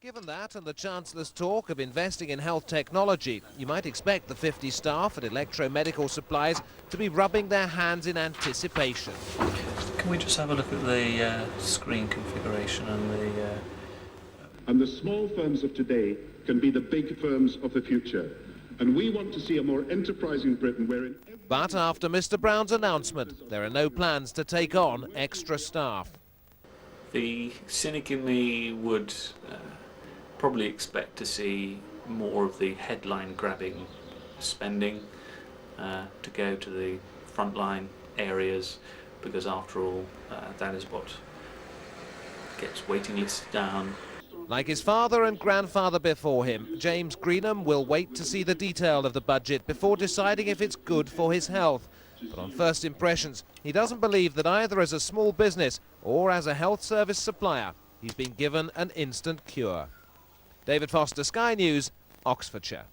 Given that and the Chancellor's talk of investing in health technology, you might expect the 50 staff at Electromedical Supplies to be rubbing their hands in anticipation. Can we just have a look at the screen configuration and the... And the small firms of today can be the big firms of the future. And we want to see a more enterprising Britain wherein... But after Mr. Brown's announcement, there are no plans to take on extra staff. The cynic in me would probably expect to see more of the headline-grabbing spending to go to the frontline areas, because after all, that is what gets waiting lists down. Like his father and grandfather before him, James Greenham will wait to see the detail of the budget before deciding if it's good for his health. But on first impressions, he doesn't believe that either as a small business or as a health service supplier, he's been given an instant cure. David Foster, Sky News, Oxfordshire.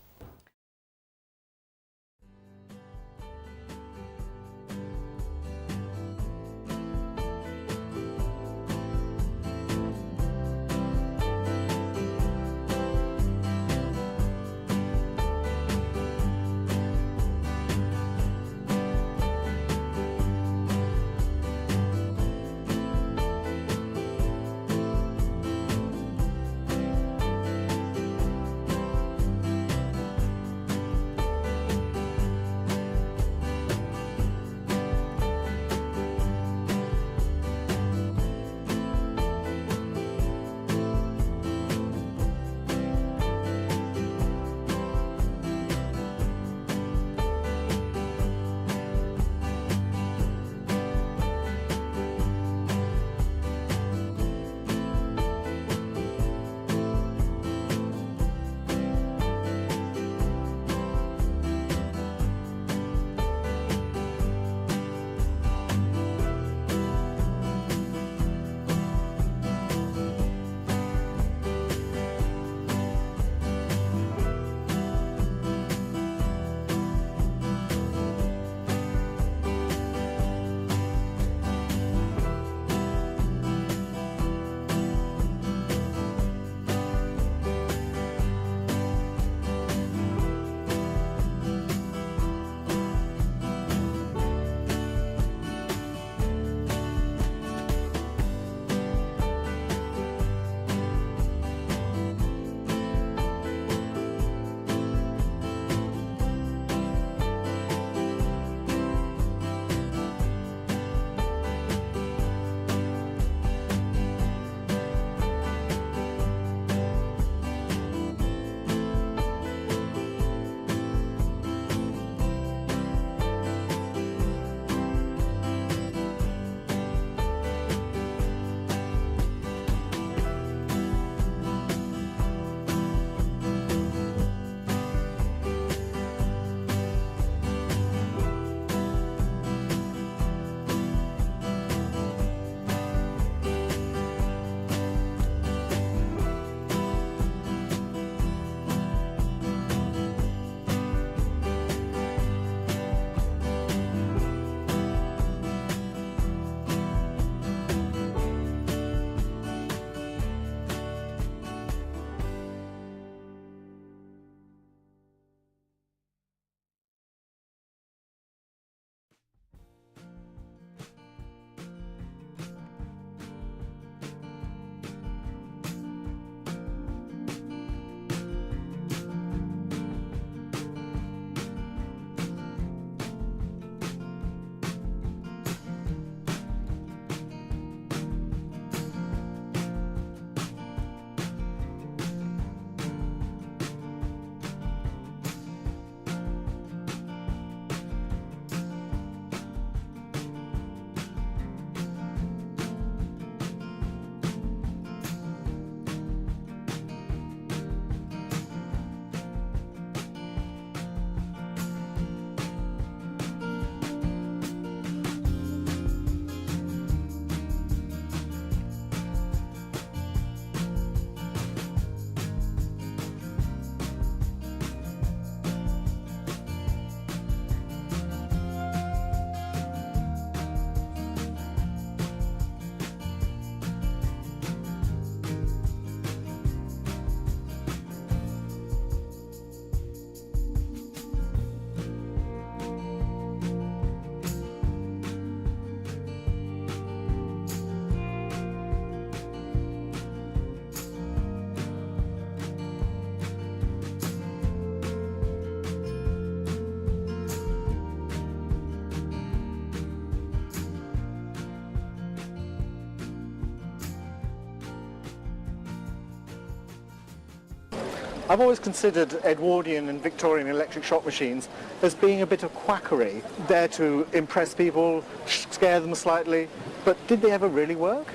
I've always considered Edwardian and Victorian electric shock machines as being a bit of quackery, there to impress people, scare them slightly, but did they ever really work?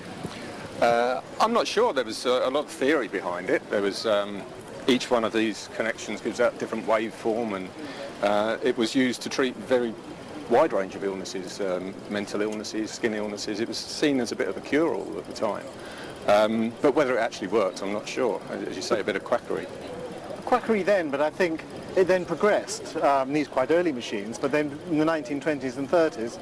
I'm not sure. There was a lot of theory behind it. There was each one of these connections gives out different waveform, and it was used to treat very wide range of illnesses, mental illnesses, skin illnesses. It was seen as a bit of a cure-all at the time. But whether it actually worked, I'm not sure. As you say, a bit of quackery. Quackery then, but I think it then progressed, these quite early machines, but then in the 1920s and 30s,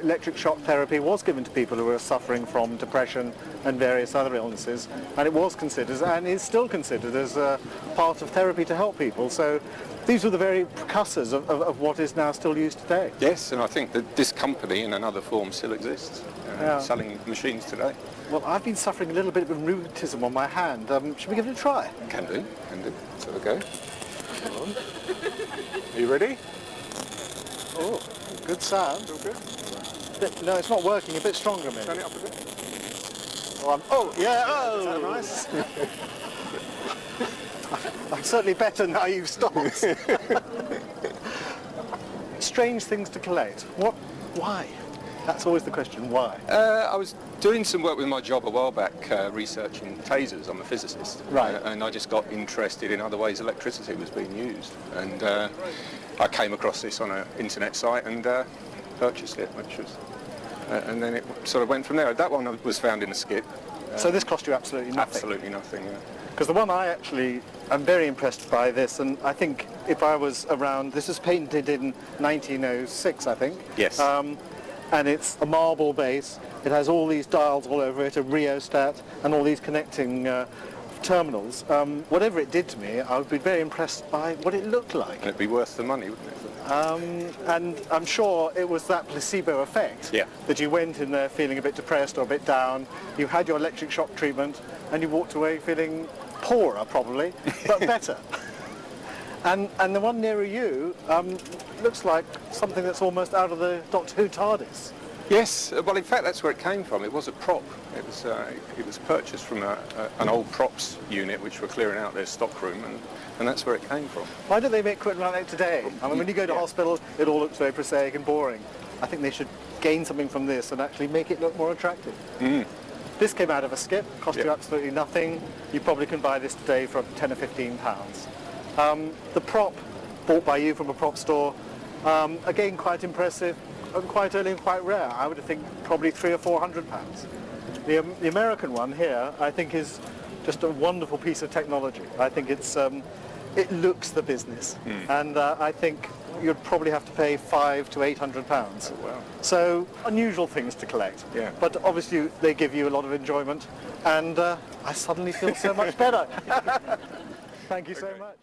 electric shock therapy was given to people who were suffering from depression and various other illnesses, and it was considered, and is still considered, as a part of therapy to help people. So these were the very precursors of what is now still used today. Yes, and I think that this company in another form still exists, selling machines today. Well, I've been suffering a little bit of rheumatism on my hand. Should we give it a try? Can do, can do. Let's have a go. Come on. Are you ready? Oh, good sound. All good? No, it's not working. A bit stronger, maybe. Turn it up a bit. Oh, yeah. Oh, Is that nice? I'm certainly better now you've stopped. Strange things to collect. What? Why? That's always the question. Why? I was doing some work with my job a while back, researching tasers. I'm a physicist. Right. And I just got interested in other ways electricity was being used. And I came across this on an internet site and purchased it, which was... and then it sort of went from there. That one was found in a skip. So this cost you absolutely nothing? Absolutely nothing, yeah. Because the one I actually am very impressed by this, and I think if I was around, this was patented in 1906, I think. Yes. And it's a marble base. It has all these dials all over it, a rheostat, and all these connecting terminals. Whatever it did to me, I would be very impressed by what it looked like. And it'd be worth the money, wouldn't it? And I'm sure it was that placebo effect that you went in there feeling a bit depressed or a bit down. You had your electric shock treatment, and you walked away feeling poorer, probably, but better. And the one nearer you looks like something that's almost out of the Doctor Who TARDIS. Yes, well in fact that's where it came from. It was a prop. It was purchased from an old props unit which were clearing out their stock room, and that's where it came from. Why don't they make equipment like that today? I mean, when you go to hospital, it all looks very prosaic and boring. I think they should gain something from this and actually make it look more attractive. Mm. This came out of a skip, cost you absolutely nothing. You probably can buy this today for 10 or 15 pounds. The prop, bought by you from a prop store, again quite impressive, and quite early and quite rare. I would think probably £300 or £400. The American one here, I think, is just a wonderful piece of technology. I think it looks the business, and I think you'd probably have to pay £500 to £800. Oh, wow. So unusual things to collect. Yeah. But obviously they give you a lot of enjoyment, and I suddenly feel so much better. Thank you so much.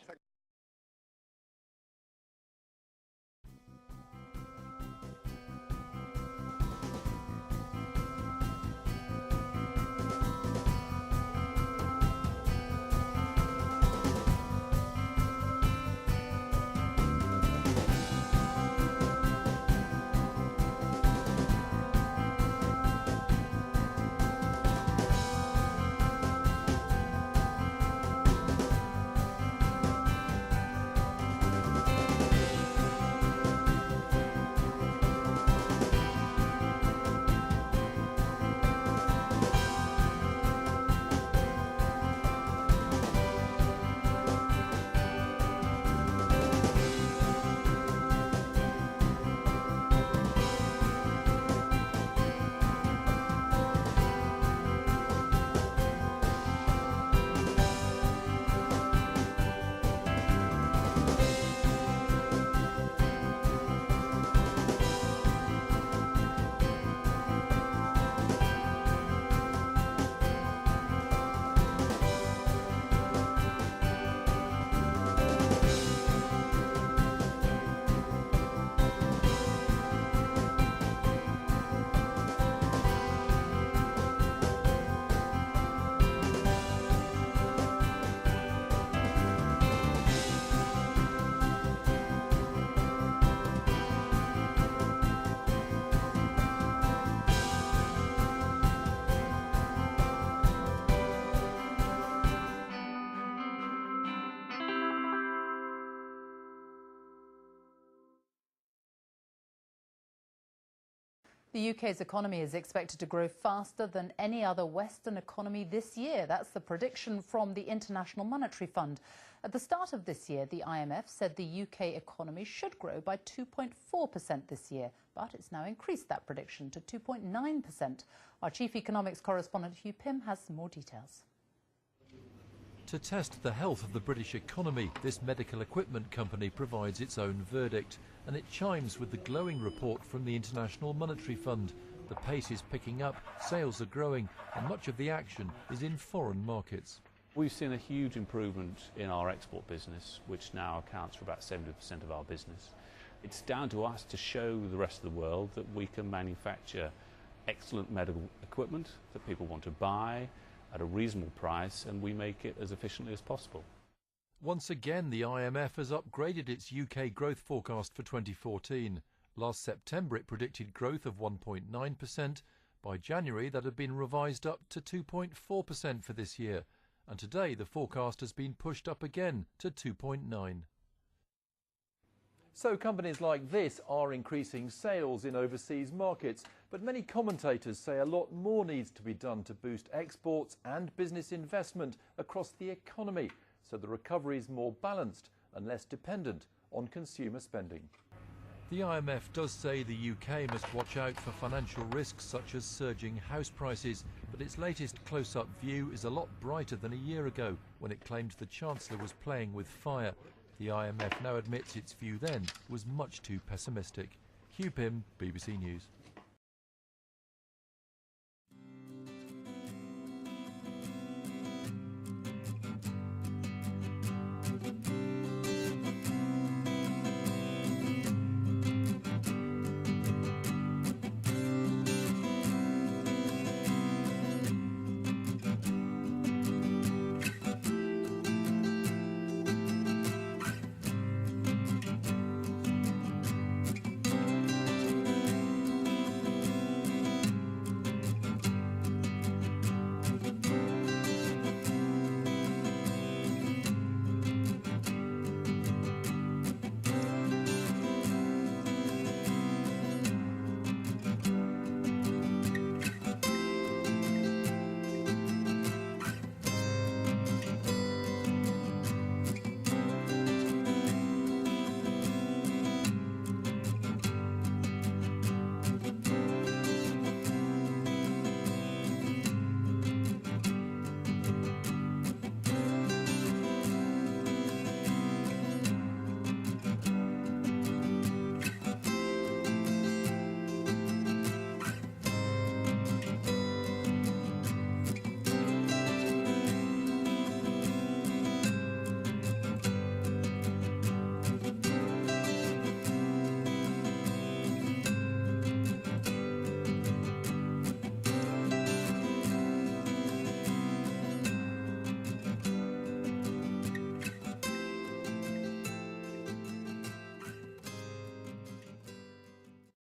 The UK's economy is expected to grow faster than any other Western economy this year. That's the prediction from the International Monetary Fund. At the start of this year, the IMF said the UK economy should grow by 2.4% this year, but it's now increased that prediction to 2.9%. Our chief economics correspondent Hugh Pym has more details. To test the health of the British economy, this medical equipment company provides its own verdict, and it chimes with the glowing report from the International Monetary Fund. The pace is picking up, sales are growing, and much of the action is in foreign markets. We've seen a huge improvement in our export business, which now accounts for about 70% of our business. It's down to us to show the rest of the world that we can manufacture excellent medical equipment that people want to buy at a reasonable price, and we make it as efficiently as possible. Once again, the IMF has upgraded its UK growth forecast for 2014. Last September it predicted growth of 1.9%. By January that had been revised up to 2.4% for this year, and today the forecast has been pushed up again to 2.9%. So companies like this are increasing sales in overseas markets, but many commentators say a lot more needs to be done to boost exports and business investment across the economy, so the recovery is more balanced and less dependent on consumer spending. The IMF does say the UK must watch out for financial risks such as surging house prices, but its latest close-up view is a lot brighter than a year ago when it claimed the Chancellor was playing with fire. The IMF now admits its view then was much too pessimistic. Hugh Pym, BBC News.